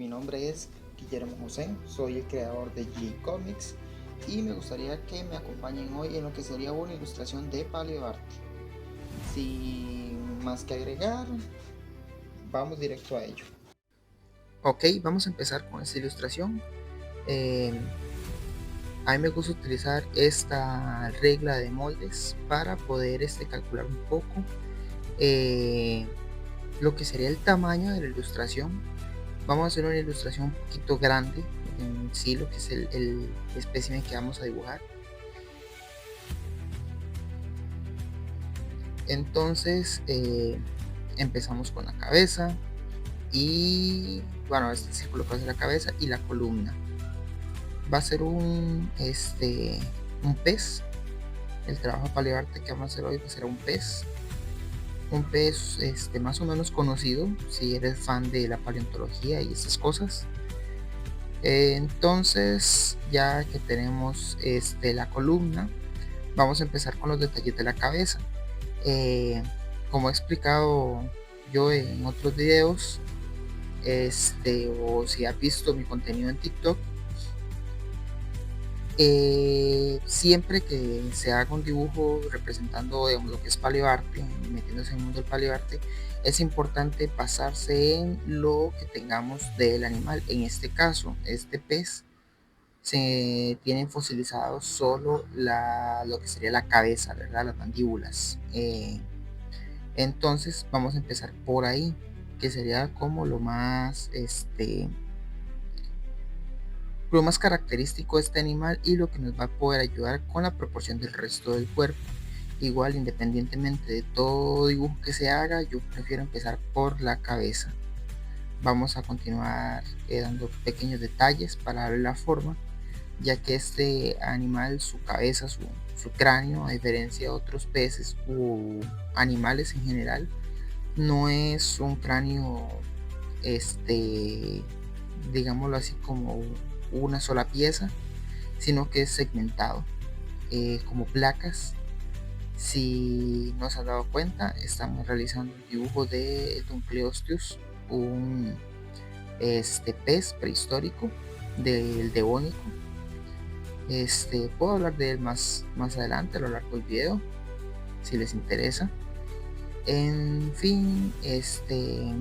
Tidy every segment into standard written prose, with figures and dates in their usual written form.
mi nombre es Guillermo José, soy el creador de G-Comics y me gustaría que me acompañen hoy en lo que sería una ilustración de paleoarte. Sin más que agregar, vamos directo a ello. Ok, vamos a empezar con esta ilustración. A mí me gusta utilizar esta regla de moldes para poder calcular un poco lo que sería el tamaño de la ilustración. Vamos a hacer una ilustración un poquito grande en sí, lo que es el espécimen que vamos a dibujar. Entonces empezamos con la cabeza y bueno, este círculo va a ser la cabeza y la columna. Va a ser un pez. El trabajo paleoarte que vamos a hacer hoy va a ser un pez más o menos conocido si eres fan de la paleontología y esas cosas. Entonces, ya que tenemos la columna, vamos a empezar con los detalles de la cabeza. Como he explicado yo en otros videos, o si has visto mi contenido en TikTok, siempre que se haga un dibujo representando lo que es paleoarte, metiéndose en el mundo del paleoarte, es importante basarse en lo que tengamos del animal. En este caso, este pez se tienen fosilizados solo lo que sería la cabeza, ¿verdad? Las mandíbulas. Entonces vamos a empezar por ahí, que sería como lo más característico de este animal y lo que nos va a poder ayudar con la proporción del resto del cuerpo. Igual, independientemente de todo dibujo que se haga, yo prefiero empezar por la cabeza. Vamos a continuar dando pequeños detalles para darle la forma, ya que este animal, su cabeza, su cráneo, a diferencia de otros peces u animales en general, no es un cráneo digámoslo así, como una sola pieza, sino que es segmentado como placas. Si no se han dado cuenta, estamos realizando el dibujo de Dunkleosteus, un pez prehistórico del Devónico. Puedo hablar de él más adelante a lo largo del video, si les interesa. En fin, este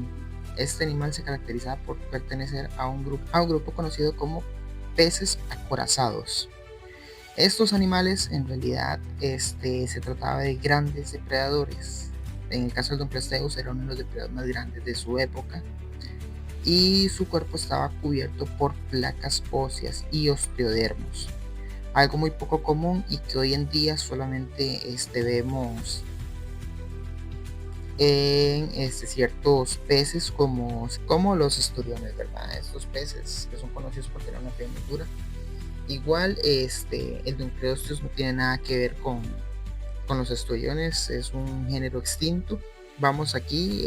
animal se caracteriza por pertenecer a un grupo conocido como peces acorazados. Estos animales en realidad se trataba de grandes depredadores. En el caso del Dunkleosteus era uno de los depredadores más grandes de su época y su cuerpo estaba cubierto por placas óseas y osteodermos, algo muy poco común y que hoy en día solamente vemos en ciertos peces como los esturiones, ¿verdad? Estos peces que son conocidos por tener una piel muy dura. Igual el Dunkleosteus no tiene nada que ver con los esturiones, es un género extinto. Vamos aquí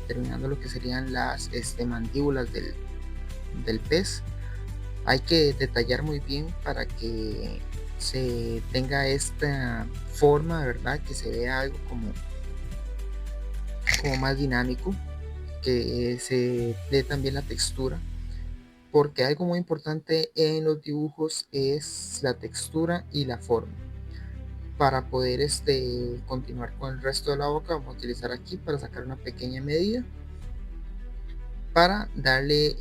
terminando lo que serían las mandíbulas del pez. Hay que detallar muy bien para que se tenga esta forma, ¿verdad? Que se vea algo como más dinámico, que se dé también la textura, porque algo muy importante en los dibujos es la textura y la forma. Para poder continuar con el resto de la boca, vamos a utilizar aquí para sacar una pequeña medida para darle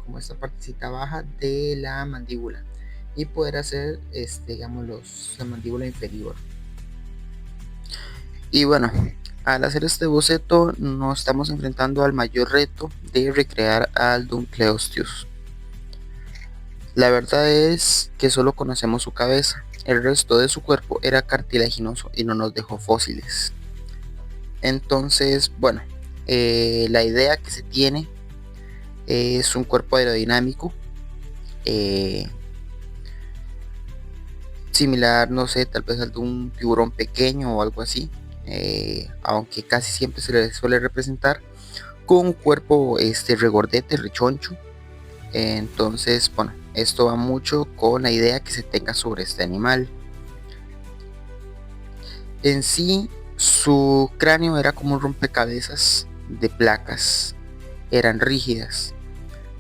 como esta partecita baja de la mandíbula y poder hacer digamos la mandíbula inferior. Y bueno, al hacer este boceto nos estamos enfrentando al mayor reto de recrear al Dunkleosteus. La verdad es que solo conocemos su cabeza, el resto de su cuerpo era cartilaginoso y no nos dejó fósiles. Entonces, bueno, la idea que se tiene es un cuerpo aerodinámico, similar, no sé, tal vez al de un tiburón pequeño o algo así, aunque casi siempre se le suele representar con un cuerpo regordete, rechoncho. Entonces, bueno, esto va mucho con la idea que se tenga sobre este animal. En sí, su cráneo era como un rompecabezas de placas, eran rígidas.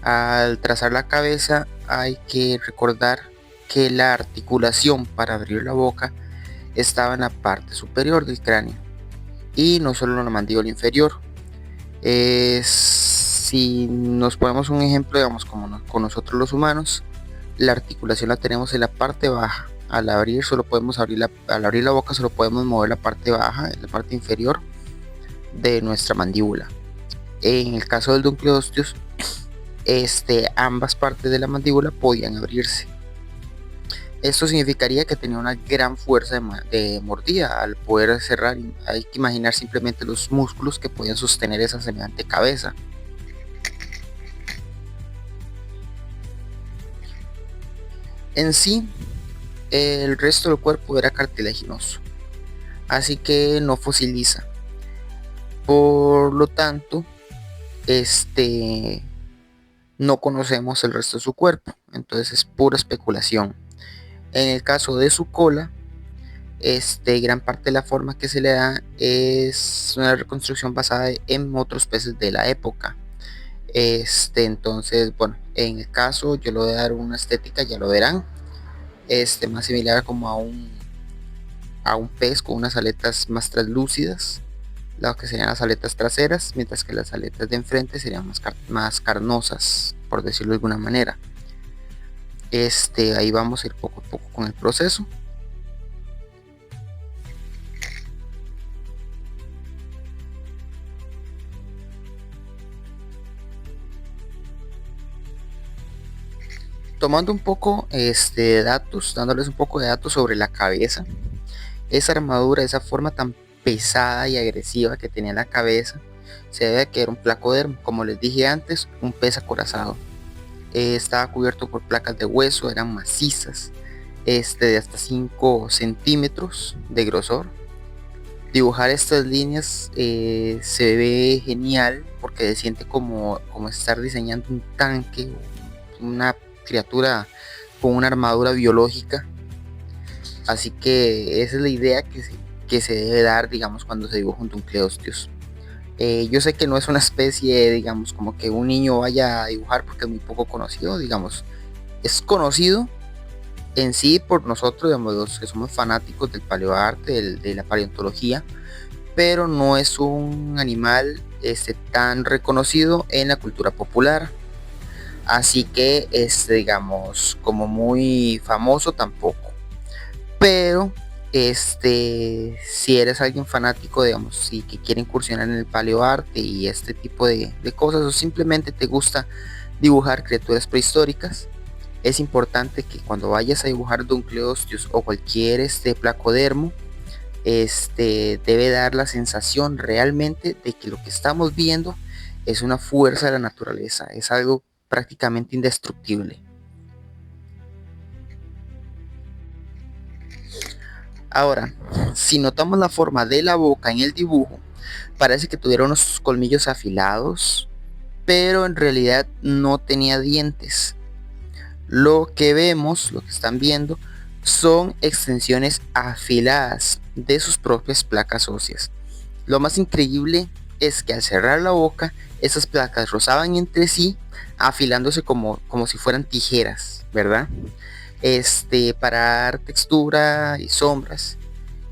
Al trazar la cabeza hay que recordar que la articulación para abrir la boca estaba en la parte superior del cráneo y no solo en la mandíbula inferior. Si nos ponemos un ejemplo, digamos, como con nosotros los humanos, la articulación la tenemos en la parte baja. Al abrir al abrir la boca solo podemos mover la parte baja, la parte inferior de nuestra mandíbula. En el caso del Dunkleosteus, ambas partes de la mandíbula podían abrirse. Esto significaría que tenía una gran fuerza de mordida al poder cerrar. Hay que imaginar simplemente los músculos que podían sostener esa semejante cabeza. En sí, el resto del cuerpo era cartilaginoso, así que no fosiliza. Por lo tanto, no conocemos el resto de su cuerpo, entonces es pura especulación. En el caso de su cola, gran parte de la forma que se le da es una reconstrucción basada en otros peces de la época. Entonces, bueno, en el caso yo le voy a dar una estética, ya lo verán, más similar como a un pez con unas aletas más translúcidas, lo que serían las aletas traseras, mientras que las aletas de enfrente serían más carnosas, por decirlo de alguna manera. Ahí vamos a ir poco a poco con el proceso. Tomando un poco datos, dándoles un poco de datos sobre la cabeza. Esa armadura, esa forma tan pesada y agresiva que tenía la cabeza, se debe a que era un placodermo, como les dije antes, un pez acorazado. Estaba cubierto por placas de hueso, eran macizas, de hasta 5 centímetros de grosor. Dibujar estas líneas se ve genial porque se siente como estar diseñando un tanque, una criatura con una armadura biológica. Así que esa es la idea que se debe dar, digamos, cuando se dibuja un Dunkleosteus. Yo sé que no es una especie, digamos, como que un niño vaya a dibujar porque es muy poco conocido, digamos. Es conocido en sí por nosotros, digamos, los que somos fanáticos del paleoarte, de la paleontología, pero no es un animal tan reconocido en la cultura popular. Así que digamos, como muy famoso tampoco. Pero si eres alguien fanático, digamos, si que quiere incursionar en el paleoarte y este tipo de cosas, o simplemente te gusta dibujar criaturas prehistóricas, es importante que cuando vayas a dibujar Dunkleosteus o cualquier placodermo, debe dar la sensación realmente de que lo que estamos viendo es una fuerza de la naturaleza, es algo prácticamente indestructible. Ahora, si notamos la forma de la boca en el dibujo, parece que tuviera unos colmillos afilados, pero en realidad no tenía dientes. Lo que vemos, lo que están viendo, son extensiones afiladas de sus propias placas óseas. Lo más increíble es que al cerrar la boca, esas placas rozaban entre sí, afilándose como si fueran tijeras, ¿verdad? Para dar textura y sombras.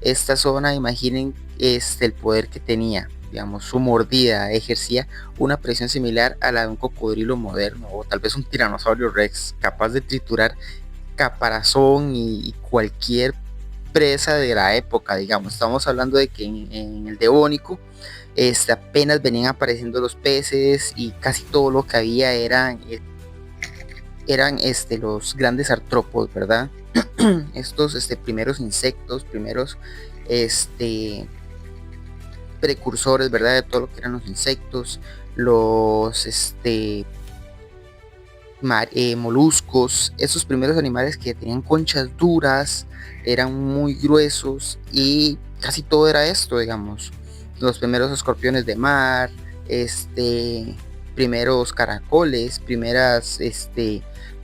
Esta zona, imaginen el poder que tenía, digamos, su mordida ejercía una presión similar a la de un cocodrilo moderno o tal vez un tiranosaurio rex, capaz de triturar caparazón y cualquier presa de la época, digamos. Estamos hablando de que en el Devónico apenas venían apareciendo los peces y casi todo lo que había eran los grandes artrópodos, ¿verdad? Estos primeros insectos, primeros precursores, ¿verdad? De todo lo que eran los insectos, los moluscos, esos primeros animales que tenían conchas duras, eran muy gruesos y casi todo era esto, digamos. Los primeros escorpiones de mar, primeros caracoles, primeras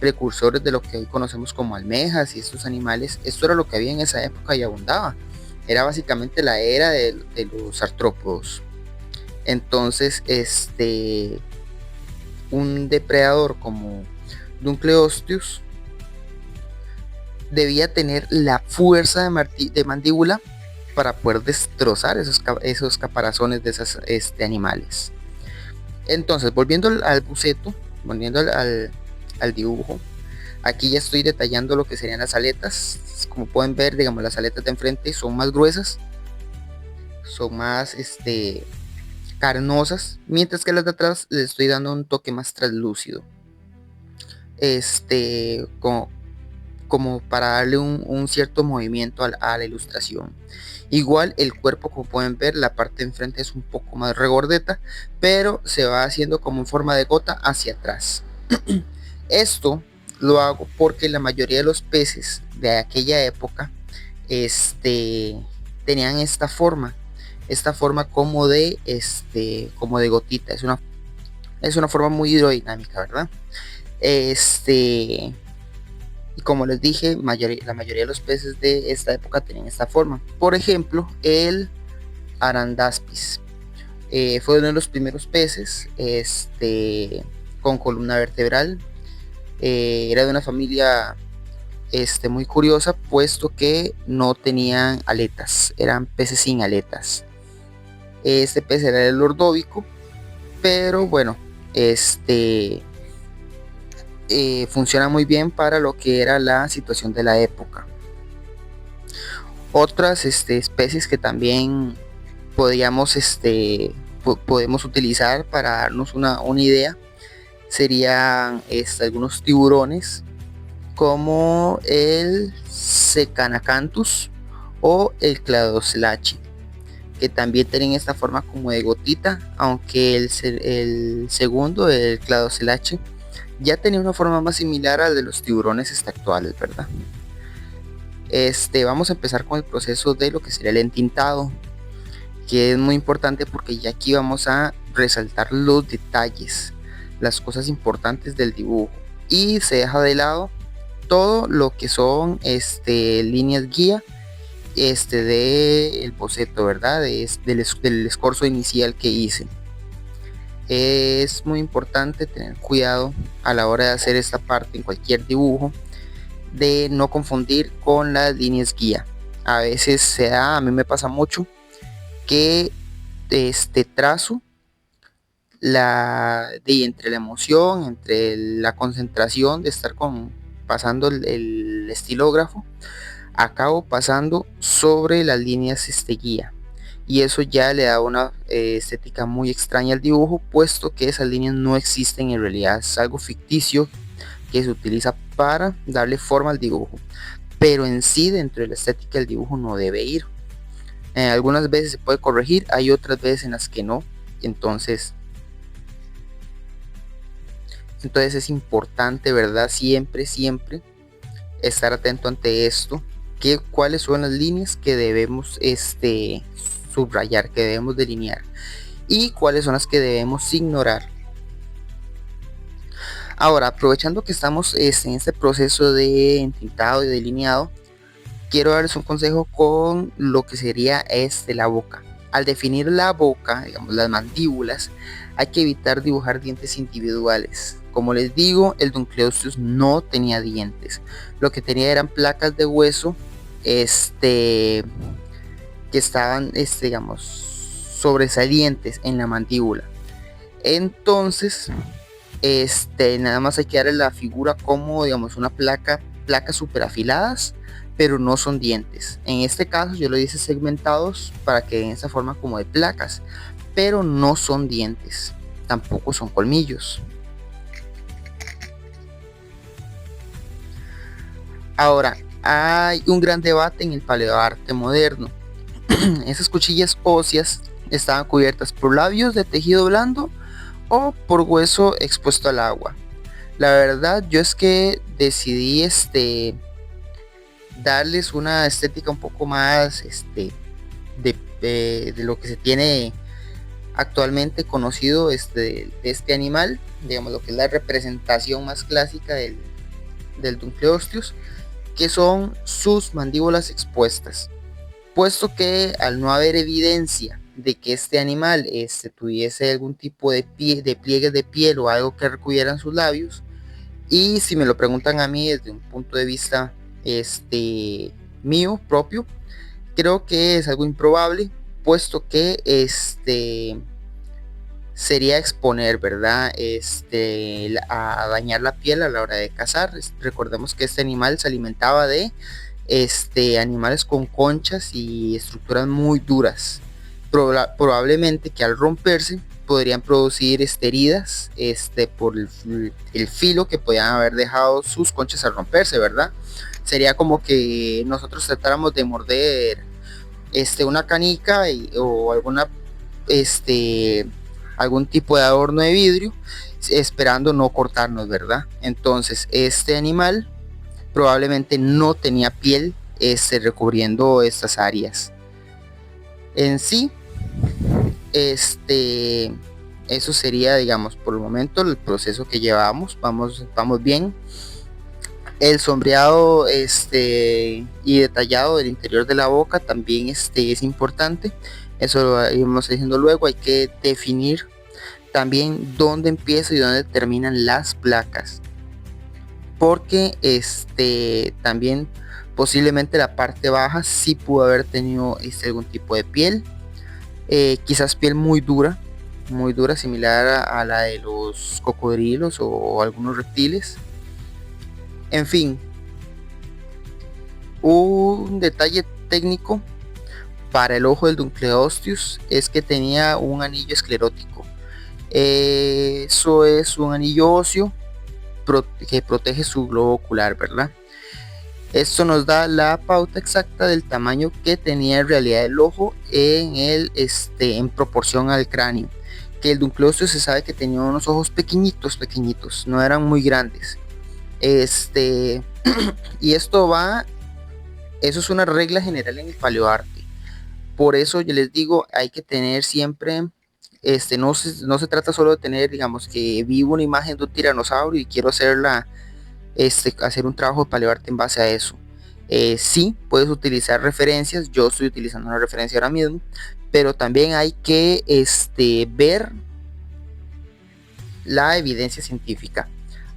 precursores de lo que hoy conocemos como almejas y estos animales. Esto era lo que había en esa época y abundaba. Era básicamente la era de los artrópodos. Entonces, un depredador como Dunkleosteus debía tener la fuerza de mandíbula para poder destrozar esos caparazones de esos animales. Entonces, volviendo al boceto, volviendo al dibujo, aquí ya estoy detallando lo que serían las aletas. Como pueden ver, digamos, las aletas de enfrente son más gruesas, son más carnosas, mientras que las de atrás les estoy dando un toque más translúcido, como para darle un cierto movimiento a la ilustración. Igual el cuerpo, como pueden ver, la parte de enfrente es un poco más regordeta, pero se va haciendo como en forma de gota hacia atrás. Esto lo hago porque la mayoría de los peces de aquella época tenían esta forma como de gotita. Es una forma muy hidrodinámica, ¿verdad? Y como les dije, la mayoría de los peces de esta época tenían esta forma. Por ejemplo, el Arandaspis fue uno de los primeros peces con columna vertebral. Era de una familia muy curiosa, puesto que no tenían aletas, eran peces sin aletas. Este pez era el Ordóbico, pero bueno, funciona muy bien para lo que era la situación de la época. Otras especies que también podemos utilizar para darnos una idea serían algunos tiburones como el Secanacanthus o el Cladocelache, que también tienen esta forma como de gotita, aunque el segundo, el Cladocelache, ya tenía una forma más similar al de los tiburones actuales, ¿verdad? Vamos a empezar con el proceso de lo que sería el entintado, que es muy importante porque ya aquí vamos a resaltar los detalles, las cosas importantes del dibujo, y se deja de lado todo lo que son líneas guía del boceto, ¿verdad? Del escorzo inicial que hice. Es muy importante tener cuidado a la hora de hacer esta parte en cualquier dibujo, de no confundir con las líneas guía. A veces a mí me pasa mucho que trazo entre la emoción, entre la concentración de estar pasando el estilógrafo, acabo pasando sobre las líneas guía, y eso ya le da una estética muy extraña al dibujo, puesto que esas líneas no existen en realidad, es algo ficticio que se utiliza para darle forma al dibujo, pero en sí dentro de la estética del dibujo no debe ir. Algunas veces se puede corregir, hay otras veces en las que no, entonces es importante, ¿verdad? Siempre estar atento ante esto, cuáles son las líneas que debemos subrayar, que debemos delinear, y cuáles son las que debemos ignorar. Ahora, aprovechando que estamos en este proceso de entintado y delineado, quiero darles un consejo con lo que sería la boca. Al definir la boca, digamos las mandíbulas, hay que evitar dibujar dientes individuales. Como les digo, el Dunkleosteus no tenía dientes, lo que tenía eran placas de hueso que estaban digamos sobresalientes en la mandíbula. Entonces nada más hay que darle la figura como, digamos, una placas super afiladas, pero no son dientes. En este caso yo lo hice segmentados para que den esa forma como de placas, pero no son dientes, tampoco son colmillos. Ahora, hay un gran debate en el paleoarte moderno. Esas cuchillas óseas estaban cubiertas por labios de tejido blando o por hueso expuesto al agua. La verdad, yo es que decidí darles una estética un poco más de lo que se tiene actualmente conocido de este animal, digamos lo que es la representación más clásica del Dunkleosteus, que son sus mandíbulas expuestas, puesto que al no haber evidencia de que este animal tuviese algún tipo de pliegues de piel o algo que recubieran sus labios. Y si me lo preguntan a mí desde un punto de vista mío propio, creo que es algo improbable, puesto que sería exponer, ¿verdad? A dañar la piel a la hora de cazar. Recordemos que este animal se alimentaba de animales con conchas y estructuras muy duras. Probablemente que al romperse podrían producir heridas por el filo que podían haber dejado sus conchas al romperse, ¿verdad? Sería como que nosotros tratáramos de morder una canica o alguna algún tipo de adorno de vidrio, esperando no cortarnos, ¿verdad? Entonces este animal probablemente no tenía piel recubriendo estas áreas. En sí, eso sería, digamos, por el momento el proceso que llevamos. Vamos bien. El sombreado y detallado del interior de la boca también es importante. Eso lo iremos diciendo luego. Hay que definir también dónde empieza y dónde terminan las placas, porque también posiblemente la parte baja sí pudo haber tenido algún tipo de piel, quizás piel muy dura, similar a la de los cocodrilos o algunos reptiles. En fin, un detalle técnico para el ojo del Dunkleosteus es que tenía un anillo esclerótico. Eso es un anillo óseo que protege su globo ocular, ¿verdad? Esto nos da la pauta exacta del tamaño que tenía en realidad el ojo en proporción al cráneo. Que el Dunkleosteus se sabe que tenía unos ojos pequeñitos, no eran muy grandes. Y eso es una regla general en el paleoarte. Por eso yo les digo, hay que tener siempre, no se trata solo de tener, digamos, que vivo una imagen de un tiranosaurio y quiero hacer un trabajo de paleoarte en base a eso. Sí, puedes utilizar referencias, yo estoy utilizando una referencia ahora mismo, pero también hay que ver la evidencia científica.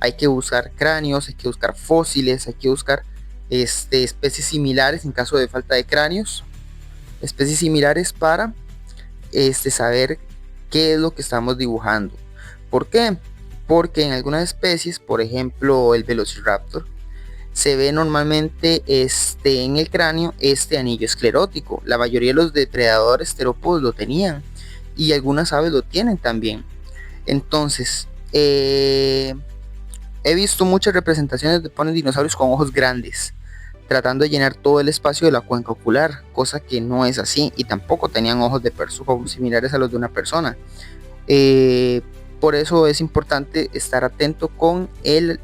Hay que buscar cráneos, hay que buscar fósiles, hay que buscar especies similares en caso de falta de cráneos, especies similares para saber qué es lo que estamos dibujando. ¿Por qué? Porque en algunas especies, por ejemplo el Velociraptor, se ve normalmente en el cráneo anillo esclerótico. La mayoría de los depredadores terópodos lo tenían y algunas aves lo tienen también. Entonces he visto muchas representaciones de ponen dinosaurios con ojos grandes, tratando de llenar todo el espacio de la cuenca ocular, cosa que no es así, y tampoco tenían ojos de similares a los de una persona. Por eso es importante estar atento con el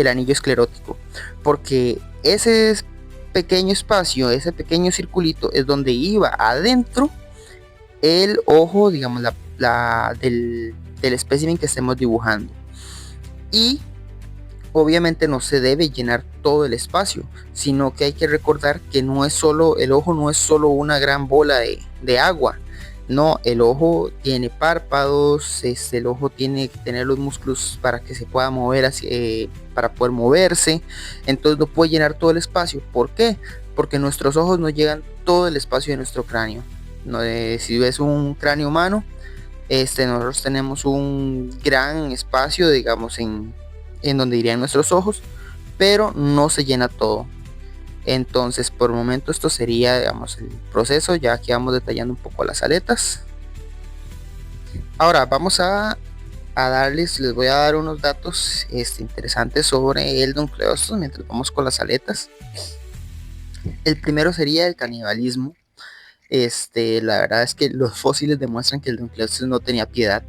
anillo esclerótico, porque ese pequeño espacio, ese pequeño circulito es donde iba adentro el ojo, digamos, del espécimen que estemos dibujando. Y obviamente no se debe llenar todo el espacio, sino que hay que recordar que el ojo no es solo una gran bola de agua. No, el ojo tiene párpados, el ojo tiene que tener los músculos para que se pueda mover, para poder moverse. Entonces no puede llenar todo el espacio. ¿Por qué? Porque nuestros ojos no llegan todo el espacio de nuestro cráneo. No, si ves un cráneo humano, nosotros tenemos un gran espacio, digamos, en donde irían nuestros ojos, pero no se llena todo. Entonces por el momento esto sería, digamos, el proceso. Ya aquí vamos detallando un poco las aletas. Ahora vamos a les voy a dar unos datos interesantes sobre el Dunkleosteus mientras vamos con las aletas. El primero sería el canibalismo. La verdad es que los fósiles demuestran que el Dunkleosteus no tenía piedad.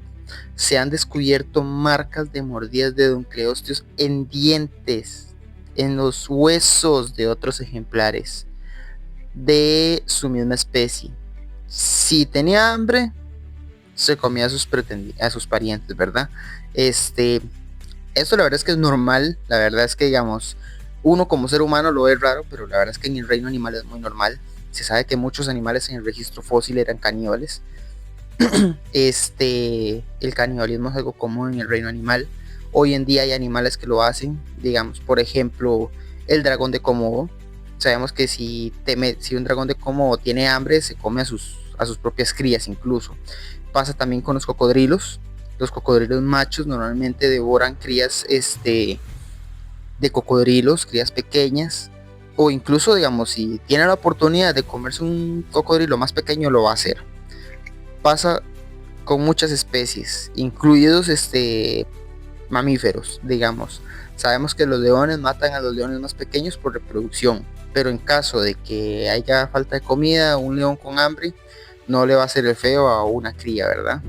Se han descubierto marcas de mordidas de Dunkleosteus en dientes, en los huesos de otros ejemplares de su misma especie. Si tenía hambre, se comía a sus parientes, ¿verdad? Esto la verdad es que es normal. La verdad es que, digamos, uno como ser humano lo ve raro, pero la verdad es que en el reino animal es muy normal. se sabe que muchos animales en el registro fósil eran caníbales. El canibalismo es algo común en el reino animal. Hoy en día hay animales que lo hacen, digamos, por ejemplo, el dragón de Komodo. Sabemos que si un dragón de Komodo tiene hambre, se come a sus propias crías incluso. Pasa también con los cocodrilos. Los cocodrilos machos normalmente devoran crías de cocodrilos, crías pequeñas, o incluso, digamos, si tiene la oportunidad de comerse un cocodrilo más pequeño, lo va a hacer. Pasa con muchas especies, incluidos mamíferos, digamos. Sabemos que los leones matan a los leones más pequeños por reproducción, pero en caso de que haya falta de comida, un león con hambre no le va a hacer el feo a una cría, ¿verdad?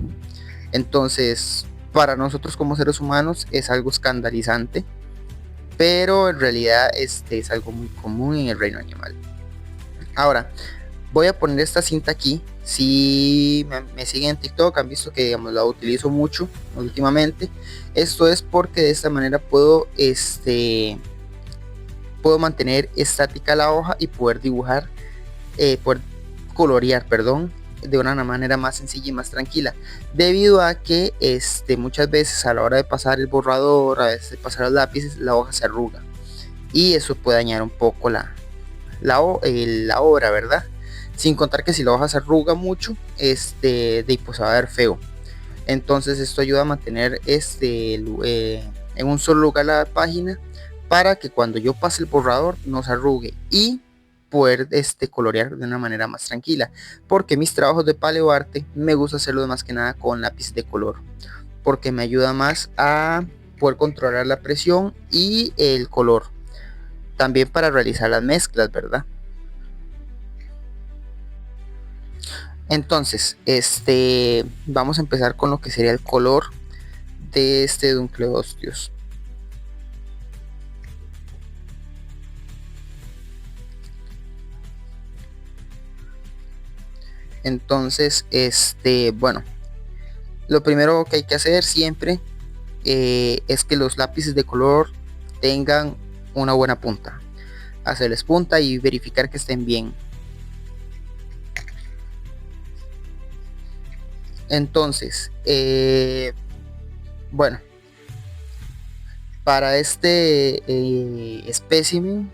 Entonces, para nosotros como seres humanos es algo escandalizante, pero en realidad es algo muy común en el reino animal. Ahora, voy a poner esta cinta aquí. Si me siguen en TikTok, han visto que, digamos, la utilizo mucho últimamente. Esto es porque de esta manera puedo mantener estática la hoja y poder dibujar, poder colorear, perdón, de una manera más sencilla y más tranquila, debido a que muchas veces a la hora de pasar el borrador, a veces de pasar los lápices, la hoja se arruga y eso puede dañar un poco la obra, ¿verdad? Sin contar que si la hoja se arruga mucho, pues se va a ver feo. Entonces esto ayuda a mantener en un solo lugar la página, para que cuando yo pase el borrador no se arrugue y poder colorear de una manera más tranquila, porque mis trabajos de paleoarte me gusta hacerlo más que nada con lápiz de color, porque me ayuda más a poder controlar la presión y el color, también para realizar las mezclas, ¿verdad? Entonces, vamos a empezar con lo que sería el color de Dunkleosteus. Entonces, bueno, lo primero que hay que hacer siempre es que los lápices de color tengan una buena punta. Hacerles punta y verificar que estén bien. Entonces, bueno, para este espécimen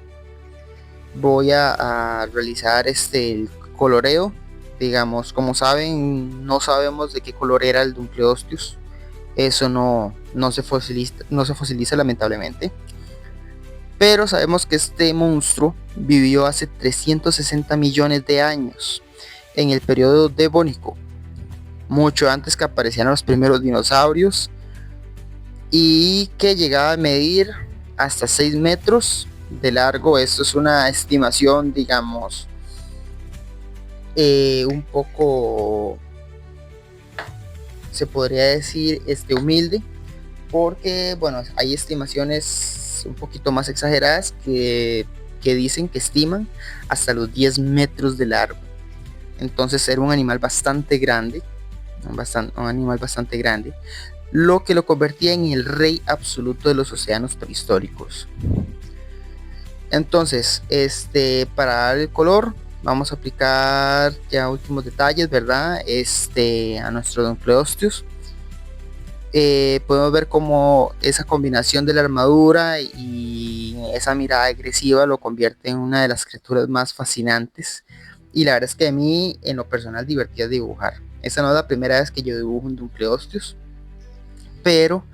voy a realizar el coloreo. Digamos, como saben, no sabemos de qué color era el Dunkleosteus. Eso no se fosiliza lamentablemente. Pero sabemos que este monstruo vivió hace 360 millones de años, en el periodo devónico, mucho antes que aparecieran los primeros dinosaurios, y que llegaba a medir hasta 6 metros de largo. Esto es una estimación, digamos, un poco, se podría decir, humilde, porque bueno, hay estimaciones un poquito más exageradas que dicen que estiman hasta los 10 metros de largo. Entonces era un animal bastante grande, lo que lo convertía en el rey absoluto de los océanos prehistóricos. Entonces, para dar el color, vamos a aplicar ya últimos detalles, ¿verdad? A nuestro Dunkleosteus. Podemos ver como esa combinación de la armadura y esa mirada agresiva lo convierte en una de las criaturas más fascinantes, y la verdad es que a mí en lo personal divertía dibujar. Esta no es la primera vez que yo dibujo un Dunkleosteus, pero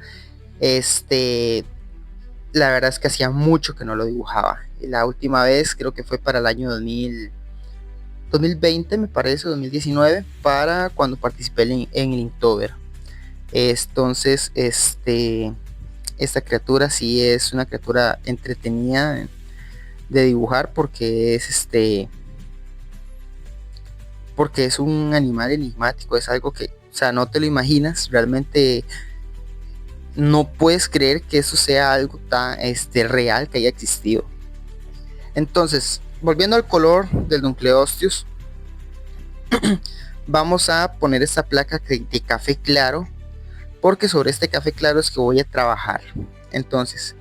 la verdad es que hacía mucho que no lo dibujaba. La última vez creo que fue para el año 2020, me parece, 2019, para cuando participé en el Inktober. Entonces, esta criatura sí es una criatura entretenida de dibujar, porque es un animal enigmático. Es algo que, o sea, no te lo imaginas, realmente no puedes creer que eso sea algo tan real, que haya existido. Entonces, volviendo al color del Dunkleosteus, vamos a poner esta placa de café claro, porque sobre este café claro es que voy a trabajar. Entonces,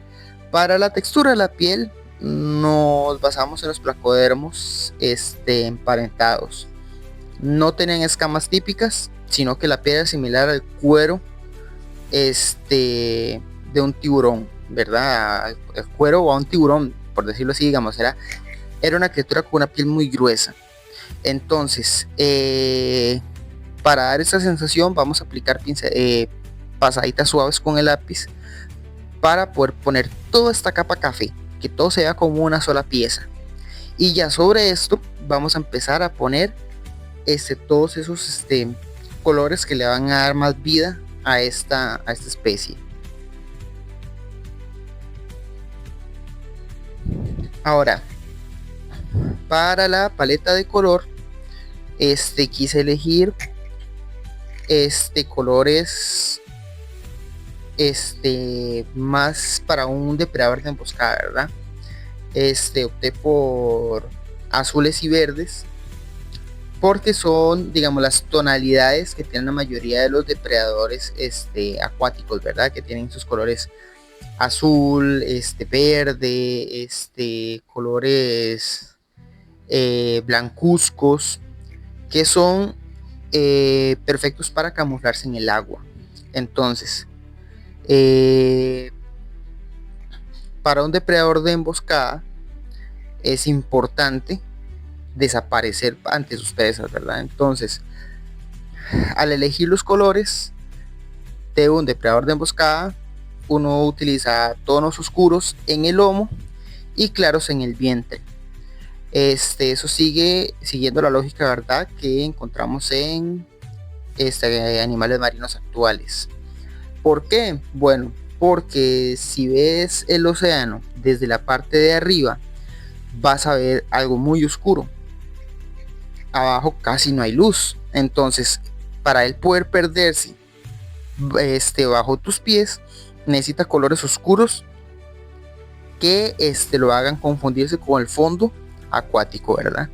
para la textura de la piel nos basamos en los placodermos emparentados. No tenían escamas típicas, sino que la piel era similar al cuero de un tiburón, ¿verdad? El cuero o a un tiburón, por decirlo así, digamos, era una criatura con una piel muy gruesa. Entonces, para dar esta sensación vamos a aplicar pasaditas suaves con el lápiz para poder poner toda esta capa café, que todo se vea como una sola pieza. Y ya sobre esto vamos a empezar a poner todos esos colores que le van a dar más vida a esta especie. Ahora, para la paleta de color, quise elegir colores más para un depredador de emboscada, ¿verdad? Opté por azules y verdes porque son, digamos, las tonalidades que tienen la mayoría de los depredadores acuáticos, ¿verdad? Que tienen sus colores azul, verde, colores blancuzcos, que son perfectos para camuflarse en el agua. Entonces, para un depredador de emboscada es importante desaparecer ante sus presas, ¿verdad? Entonces, al elegir los colores de un depredador de emboscada, uno utiliza tonos oscuros en el lomo y claros en el vientre. Eso sigue siguiendo la lógica, ¿verdad?, que encontramos en animales marinos actuales. ¿Por qué? Bueno, porque si ves el océano desde la parte de arriba, vas a ver algo muy oscuro. Abajo casi no hay luz. Entonces, para él poder perderse bajo tus pies, necesita colores oscuros que lo hagan confundirse con el fondo acuático, ¿verdad?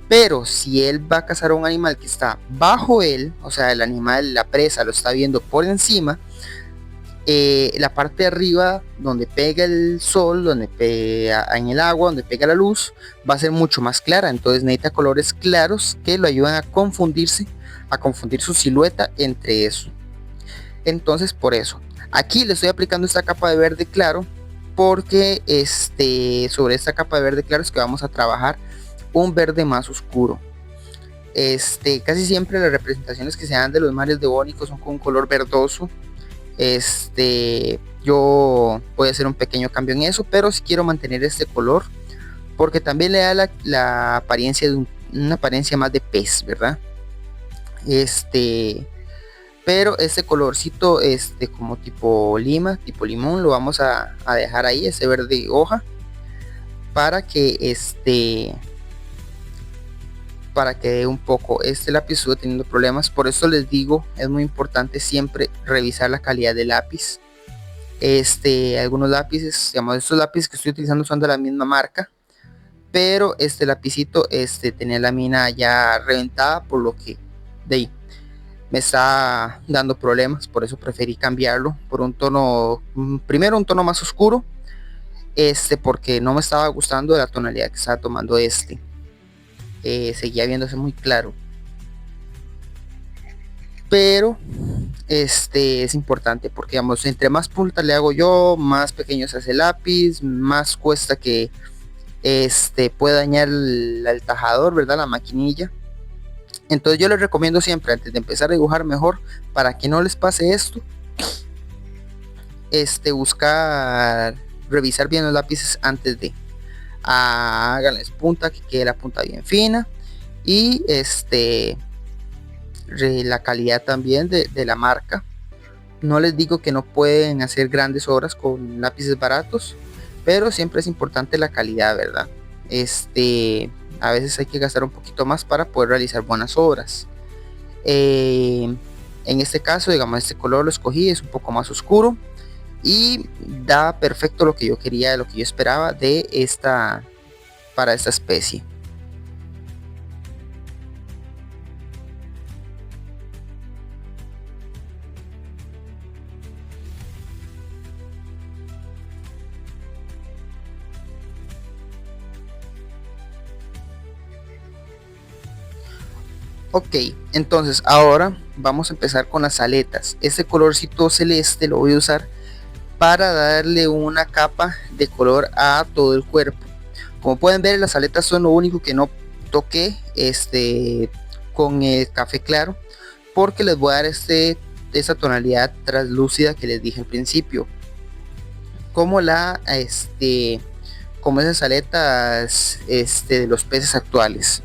Pero si él va a cazar a un animal que está bajo él, o sea, el animal, la presa lo está viendo por encima, la parte de arriba donde pega el sol, donde pega en el agua, donde pega la luz, va a ser mucho más clara. Entonces necesita colores claros que lo ayudan a confundir su silueta entre eso. Entonces, por eso aquí le estoy aplicando esta capa de verde claro, porque sobre esta capa de verde claro es que vamos a trabajar un verde más oscuro. Casi siempre las representaciones que se dan de los mares devónicos son con un color verdoso. Yo voy a hacer un pequeño cambio en eso, pero si quiero mantener este color porque también le da la apariencia de una apariencia más de pez, ¿verdad? Pero este colorcito como tipo lima, tipo limón, lo vamos a dejar ahí, ese verde hoja, para que dé un poco. Este lápiz estuvo teniendo problemas, por eso les digo, es muy importante siempre revisar la calidad del lápiz. Algunos lápices, digamos, estos lápices que estoy utilizando son de la misma marca, pero este lapicito tenía la mina ya reventada, por lo que de ahí me está dando problemas, por eso preferí cambiarlo por un tono, primero un tono más oscuro, porque no me estaba gustando la tonalidad que estaba tomando seguía viéndose muy claro, pero es importante porque, digamos, entre más puntas le hago yo, más pequeño se hace el lápiz, más cuesta que puede dañar el tajador, ¿verdad?, la maquinilla. Entonces yo les recomiendo siempre, antes de empezar a dibujar, mejor para que no les pase esto, buscar revisar bien los lápices antes de háganles punta, que quede la punta bien fina, y la calidad también de la marca. No les digo que no pueden hacer grandes obras con lápices baratos, pero siempre es importante la calidad, ¿verdad? A veces hay que gastar un poquito más para poder realizar buenas obras. En este caso, digamos, este color lo escogí, es un poco más oscuro y da perfecto lo que yo quería, lo que yo esperaba para esta especie. Ok, entonces ahora vamos a empezar con las aletas. Este colorcito celeste lo voy a usar para darle una capa de color a todo el cuerpo. Como pueden ver, las aletas son lo único que no toqué con el café claro, porque les voy a dar esa tonalidad translúcida que les dije al principio, como como esas aletas de los peces actuales.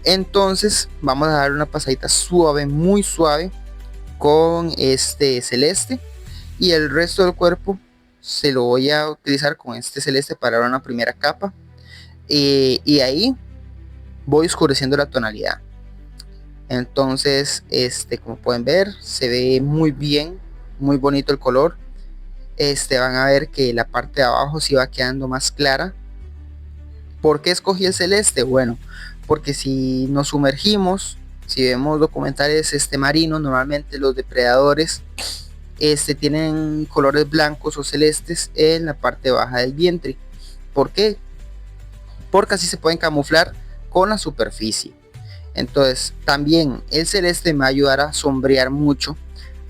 Entonces vamos a dar una pasadita suave, muy suave, con este celeste, y el resto del cuerpo se lo voy a utilizar con este celeste para dar una primera capa, y ahí voy oscureciendo la tonalidad. Entonces como pueden ver, se ve muy bien, muy bonito el color. Van a ver que la parte de abajo sí va quedando más clara. ¿Por qué escogí el celeste? Bueno, porque si nos sumergimos, si vemos documentales marinos, normalmente los depredadores tienen colores blancos o celestes en la parte baja del vientre. ¿Por qué? Porque así se pueden camuflar con la superficie. Entonces también el celeste me va a ayudar a sombrear mucho,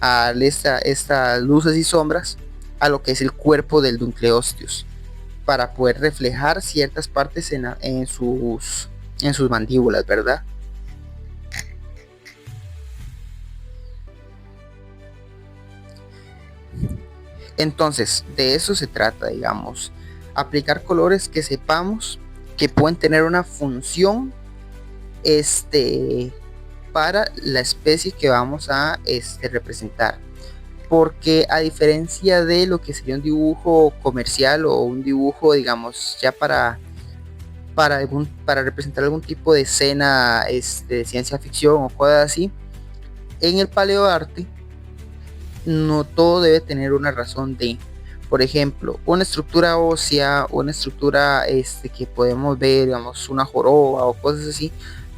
a darle estas luces y sombras a lo que es el cuerpo del Dunkleosteus, para poder reflejar ciertas partes en sus mandíbulas, ¿verdad? Entonces, de eso se trata, digamos, aplicar colores que sepamos que pueden tener una función para la especie que vamos a representar. Porque a diferencia de lo que sería un dibujo comercial o un dibujo, digamos, ya para representar algún tipo de escena de ciencia ficción o cosas así, en el paleoarte no todo debe tener una razón de, por ejemplo, una estructura ósea, una estructura que podemos ver, digamos, una joroba o cosas así,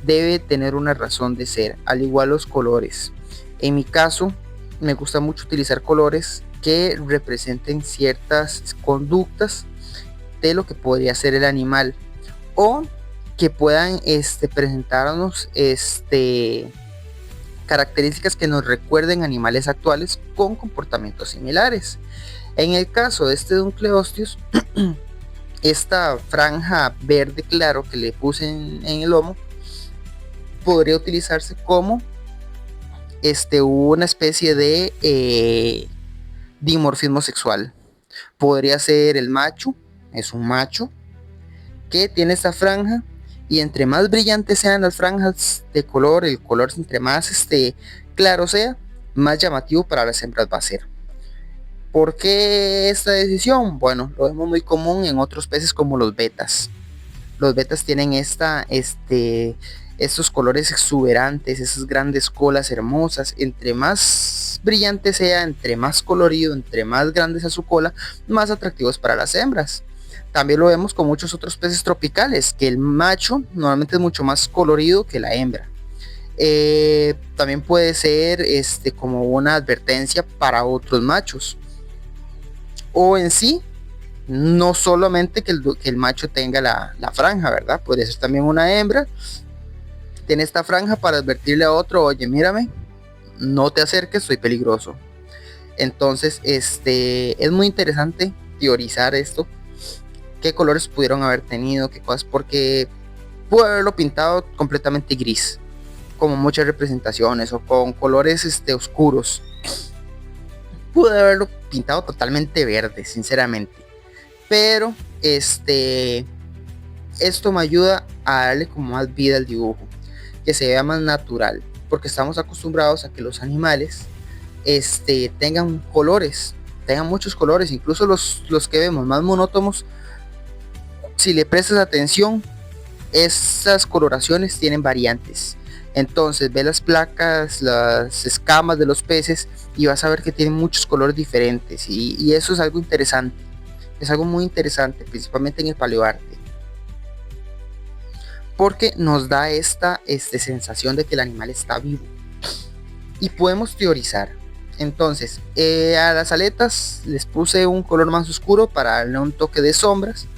debe tener una razón de ser, al igual los colores. En mi caso, me gusta mucho utilizar colores que representen ciertas conductas de lo que podría ser el animal, o que puedan presentarnos características que nos recuerden animales actuales con comportamientos similares. En el caso de este Dunkleosteus, esta franja verde claro que le puse en el lomo podría utilizarse como una especie de dimorfismo sexual. Podría ser el macho, es un macho que tiene esta franja, y entre más brillantes sean las franjas de color, el color entre más claro sea, más llamativo para las hembras va a ser. ¿Por qué esta decisión? Bueno, lo vemos muy común en otros peces como los betas. Los betas tienen estos colores exuberantes, esas grandes colas hermosas. Entre más brillante sea, entre más colorido, entre más grande sea su cola, más atractivos para las hembras. También lo vemos con muchos otros peces tropicales, que el macho normalmente es mucho más colorido que la hembra. También puede ser como una advertencia para otros machos, o en sí, no solamente que el macho tenga la franja, ¿verdad? Puede ser también una hembra tiene esta franja para advertirle a otro: oye, mírame, no te acerques, soy peligroso. Entonces es muy interesante teorizar esto, qué colores pudieron haber tenido, qué cosas, porque pudo haberlo pintado completamente gris, como muchas representaciones, o con colores oscuros. Pudo haberlo pintado totalmente verde, sinceramente, pero esto me ayuda a darle como más vida al dibujo, que se vea más natural, porque estamos acostumbrados a que los animales tengan colores, tengan muchos colores, incluso los que vemos más monótonos, si le prestas atención, esas coloraciones tienen variantes. Entonces ve las placas, las escamas de los peces, y vas a ver que tienen muchos colores diferentes, y eso es algo interesante, es algo muy interesante, principalmente en el paleoarte, porque nos da esta sensación de que el animal está vivo. Y podemos teorizar. Entonces, a las aletas les puse un color más oscuro para darle un toque de sombras.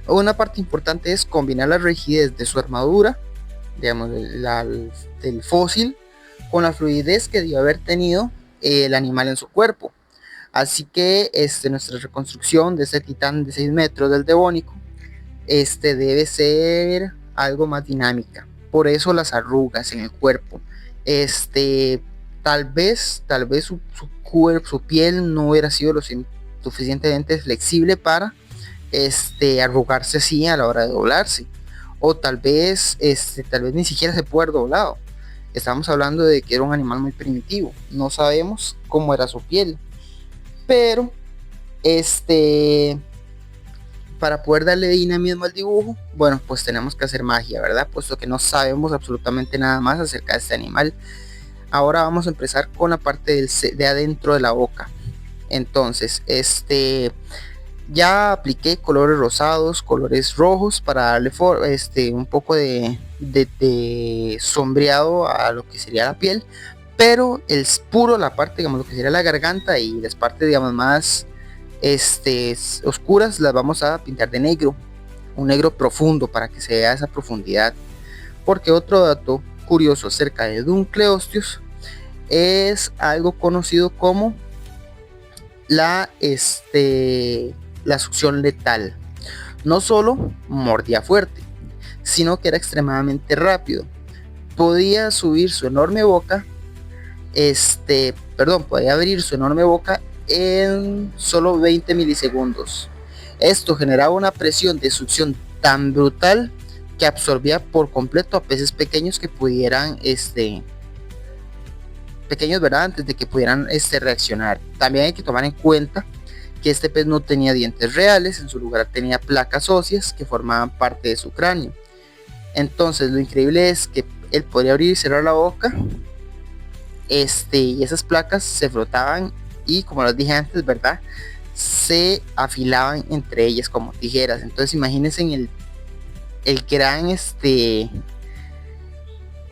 Una parte importante es combinar la rigidez de su armadura digamos, del fósil con la fluidez que debió haber tenido el animal en su cuerpo. Así que nuestra reconstrucción de ese titán de 6 metros del Devónico debe ser algo más dinámica. Por eso las arrugas en el cuerpo. Tal vez su piel no hubiera sido lo suficientemente flexible para arrugarse así a la hora de doblarse. O tal vez ni siquiera se puede haber doblado. Estamos hablando de que era un animal muy primitivo. No sabemos cómo era su piel. Pero para poder darle dinamismo al dibujo, bueno, pues tenemos que hacer magia, ¿verdad? Puesto que no sabemos absolutamente nada más acerca de este animal. Ahora vamos a empezar con la parte de adentro de la boca. Entonces, ya apliqué colores rosados, colores rojos para darle un poco de sombreado a lo que sería la piel, pero la parte, digamos, lo que sería la garganta y las partes, digamos, más oscuras las vamos a pintar de negro, un negro profundo para que se vea esa profundidad. Porque otro dato curioso acerca de Dunkleosteus es algo conocido como la succión letal. No solo mordía fuerte, sino que era extremadamente rápido. Podía subir su enorme boca, podía abrir su enorme boca en solo 20 milisegundos. Esto generaba una presión de succión tan brutal que absorbía por completo a peces pequeños que pudieran pequeños, ¿verdad? Antes de que pudieran reaccionar. También hay que tomar en cuenta que este pez no tenía dientes reales, en su lugar tenía placas óseas que formaban parte de su cráneo. Entonces lo increíble es que él podría abrir y cerrar la boca, y esas placas se frotaban y, como les dije antes, ¿verdad?, se afilaban entre ellas como tijeras. Entonces imagínense en el gran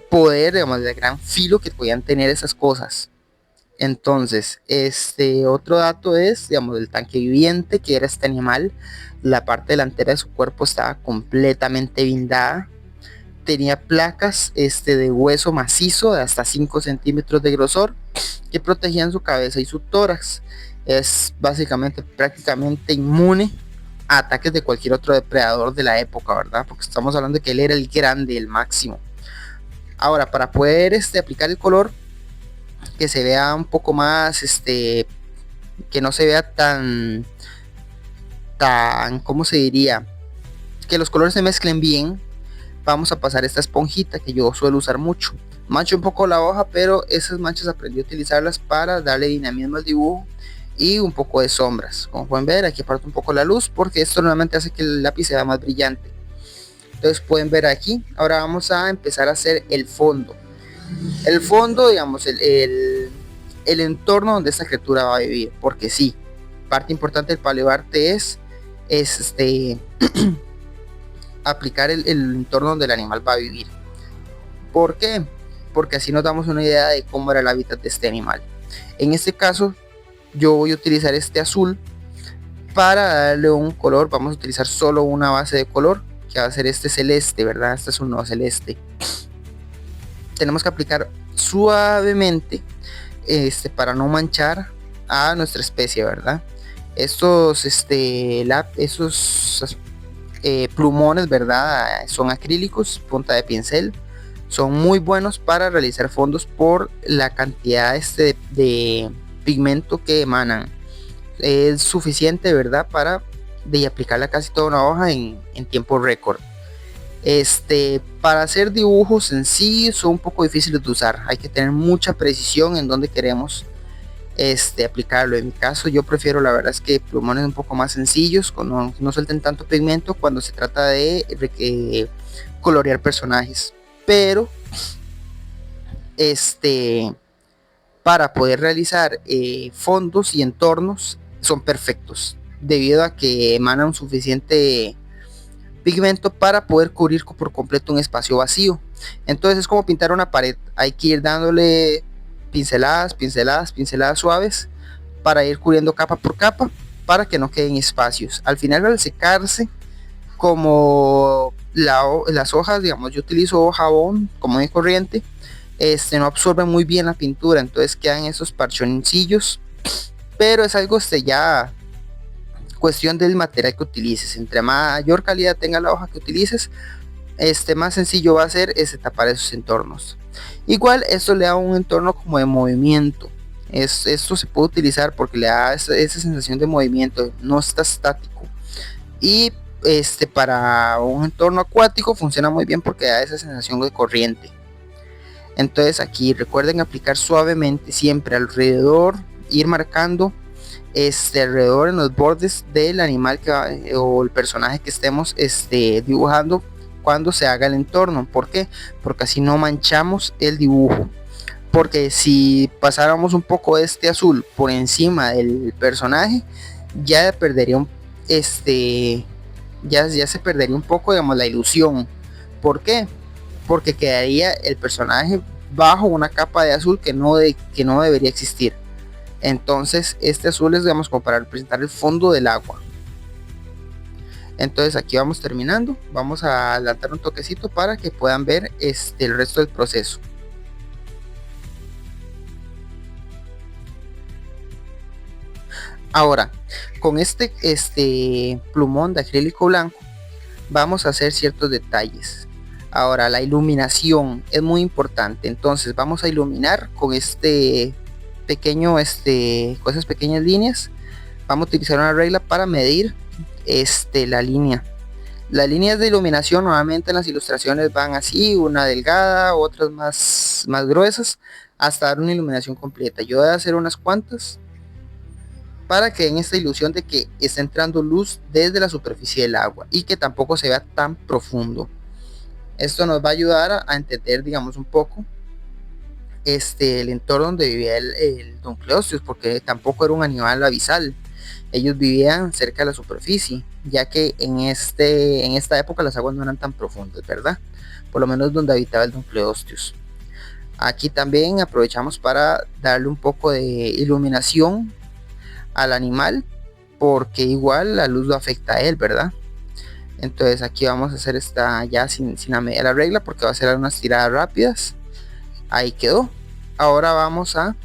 poder, digamos, el gran filo que podían tener esas cosas. Entonces, otro dato es, digamos, el tanque viviente que era este animal. La parte delantera de su cuerpo estaba completamente blindada. Tenía placas de hueso macizo de hasta 5 centímetros de grosor que protegían su cabeza y su tórax. Es básicamente prácticamente inmune a ataques de cualquier otro depredador de la época, ¿verdad? Porque estamos hablando de que él era el grande, el máximo. Ahora, para poder aplicar el color que se vea un poco más, que no se vea tan, ¿cómo se diría? Que los colores se mezclen bien, vamos a pasar esta esponjita que yo suelo usar mucho. Mancho un poco la hoja, pero esas manchas aprendí a utilizarlas para darle dinamismo al dibujo y un poco de sombras. Como pueden ver, aquí aparto un poco la luz porque esto normalmente hace que el lápiz sea más brillante. Entonces pueden ver aquí. Ahora vamos a empezar a hacer el fondo. El fondo, digamos, el entorno donde esta criatura va a vivir. Porque sí, parte importante del paleoarte es aplicar el entorno donde el animal va a vivir. ¿Por qué? Porque así nos damos una idea de cómo era el hábitat de este animal. En este caso, yo voy a utilizar este azul para darle un color. Vamos a utilizar solo una base de color, que va a ser este celeste, ¿verdad? Este es un nuevo celeste. Tenemos que aplicar suavemente para no manchar a nuestra especie, ¿verdad? Esos plumones, ¿verdad? Son acrílicos, punta de pincel. Son muy buenos para realizar fondos por la cantidad de pigmento que emanan. Es suficiente, ¿verdad?, para aplicarle a casi toda una hoja en tiempo récord. Para hacer dibujos en sí son un poco difíciles de usar. Hay que tener mucha precisión en donde queremos aplicarlo. En mi caso yo prefiero, la verdad es que plumones un poco más sencillos, no suelten tanto pigmento cuando se trata de colorear personajes. Pero para poder realizar fondos y entornos son perfectos, debido a que emanan un suficiente pigmento para poder cubrir por completo un espacio vacío. Entonces es como pintar una pared, hay que ir dándole pinceladas suaves para ir cubriendo capa por capa para que no queden espacios. Al final, al secarse, como las hojas, digamos, yo utilizo jabón común y corriente, no absorben muy bien la pintura, entonces quedan esos parchoncillos, pero es algo ya cuestión del material que utilices. Entre mayor calidad tenga la hoja que utilices, más sencillo va a ser tapar esos entornos. Igual esto le da un entorno como de movimiento. Esto se puede utilizar porque le da esa sensación de movimiento, no está estático. Y para un entorno acuático funciona muy bien porque da esa sensación de corriente. Entonces aquí recuerden aplicar suavemente siempre alrededor, ir marcando alrededor en los bordes del animal o el personaje que estemos dibujando cuando se haga el entorno. ¿Por qué? Porque así no manchamos el dibujo. Porque si pasáramos un poco de este azul por encima del personaje, ya perdería ya se perdería un poco, digamos, la ilusión. ¿Por qué? Porque quedaría el personaje bajo una capa de azul que no debería existir. Entonces este azul es, digamos, como para representar el fondo del agua. Entonces aquí vamos terminando, vamos a adelantar un toquecito para que puedan ver el resto del proceso. Ahora, con este plumón de acrílico blanco vamos a hacer ciertos detalles. Ahora, la iluminación es muy importante, entonces vamos a iluminar con pequeño con esas pequeñas líneas. Vamos a utilizar una regla para medir la línea. Las líneas de iluminación normalmente en las ilustraciones van así, una delgada, otras más gruesas, hasta dar una iluminación completa. Yo voy a hacer unas cuantas para que den esta ilusión de que está entrando luz desde la superficie del agua y que tampoco se vea tan profundo. Esto nos va a ayudar a entender, digamos, un poco el entorno donde vivía el Dunkleosteus, porque tampoco era un animal abisal. Ellos vivían cerca de la superficie, ya que en esta época las aguas no eran tan profundas, ¿verdad? Por lo menos donde habitaba el Dunkleosteus. Aquí también aprovechamos para darle un poco de iluminación al animal, porque igual la luz lo afecta a él, ¿verdad? Entonces aquí vamos a hacer esta ya sin la media la regla, porque va a ser unas tiradas rápidas. Ahí quedó. Ahora vamos a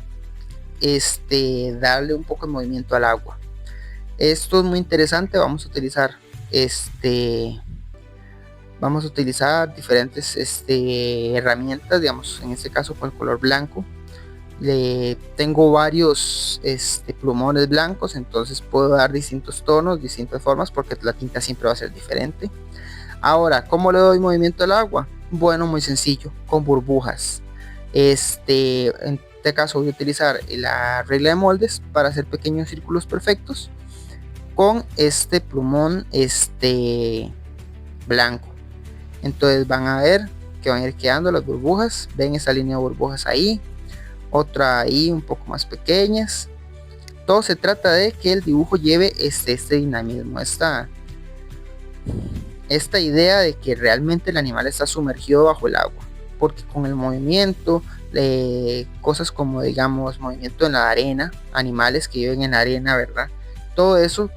darle un poco de movimiento al agua. Esto es muy interesante. Vamos a utilizar diferentes herramientas, digamos, en este caso con el color blanco. Tengo varios plumones blancos, entonces puedo dar distintos tonos, distintas formas, porque la tinta siempre va a ser diferente. Ahora, ¿cómo le doy movimiento al agua? Bueno, muy sencillo, con burbujas. En este caso voy a utilizar la regla de moldes para hacer pequeños círculos perfectos con este plumón blanco. Entonces van a ver que van a ir quedando las burbujas. Ven esa línea de burbujas ahí, otra ahí un poco más pequeñas. Todo se trata de que el dibujo lleve este dinamismo, esta idea de que realmente el animal está sumergido bajo el agua, porque con el movimiento, cosas como, digamos, movimiento en la arena, animales que viven en la arena, ¿verdad? Todo eso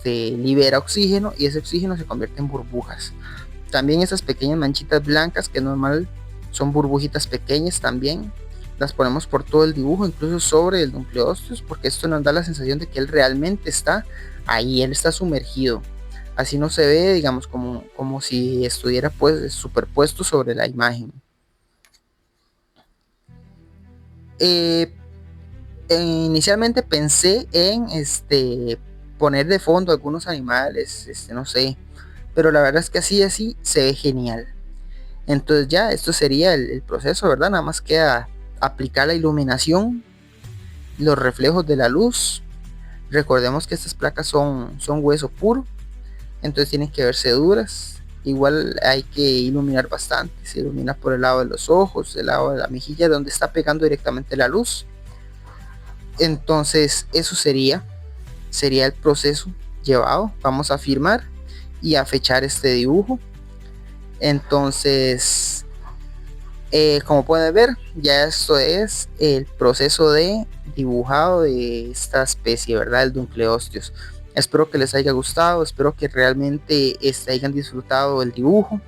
libera oxígeno y ese oxígeno se convierte en burbujas. También esas pequeñas manchitas blancas, que normal son burbujitas pequeñas, también las ponemos por todo el dibujo, incluso sobre el Dunkleosteus, porque esto nos da la sensación de que él realmente está ahí, él está sumergido. Así no se ve, digamos, como si estuviera pues superpuesto sobre la imagen. Inicialmente pensé en poner de fondo algunos animales, no sé, pero la verdad es que así se ve genial. Entonces ya esto sería el proceso, ¿verdad? Nada más queda aplicar la iluminación, los reflejos de la luz. Recordemos que estas placas son hueso puro, entonces tienen que verse duras. Igual hay que iluminar bastante. Se ilumina por el lado de los ojos, el lado de la mejilla, donde está pegando directamente la luz. Entonces eso sería el proceso llevado. Vamos a firmar y a fechar este dibujo. Entonces como pueden ver, ya esto es el proceso de dibujado de esta especie, ¿verdad? El Dunkleosteus. Espero que les haya gustado, espero que realmente hayan disfrutado del dibujo.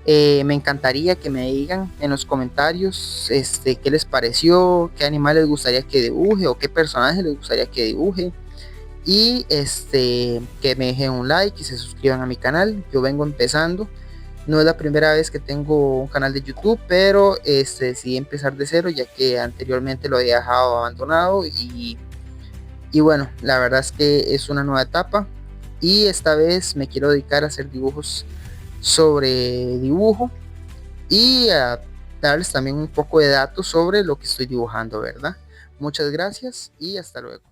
Me encantaría que me digan en los comentarios qué les pareció, qué animal les gustaría que dibuje o qué personaje les gustaría que dibuje. Y que me dejen un like y se suscriban a mi canal. Yo vengo empezando. No es la primera vez que tengo un canal de YouTube, pero decidí empezar de cero, ya que anteriormente lo había dejado abandonado. Y bueno, la verdad es que es una nueva etapa. Y esta vez me quiero dedicar a hacer dibujos sobre dibujo y a darles también un poco de datos sobre lo que estoy dibujando, ¿verdad? Muchas gracias y hasta luego.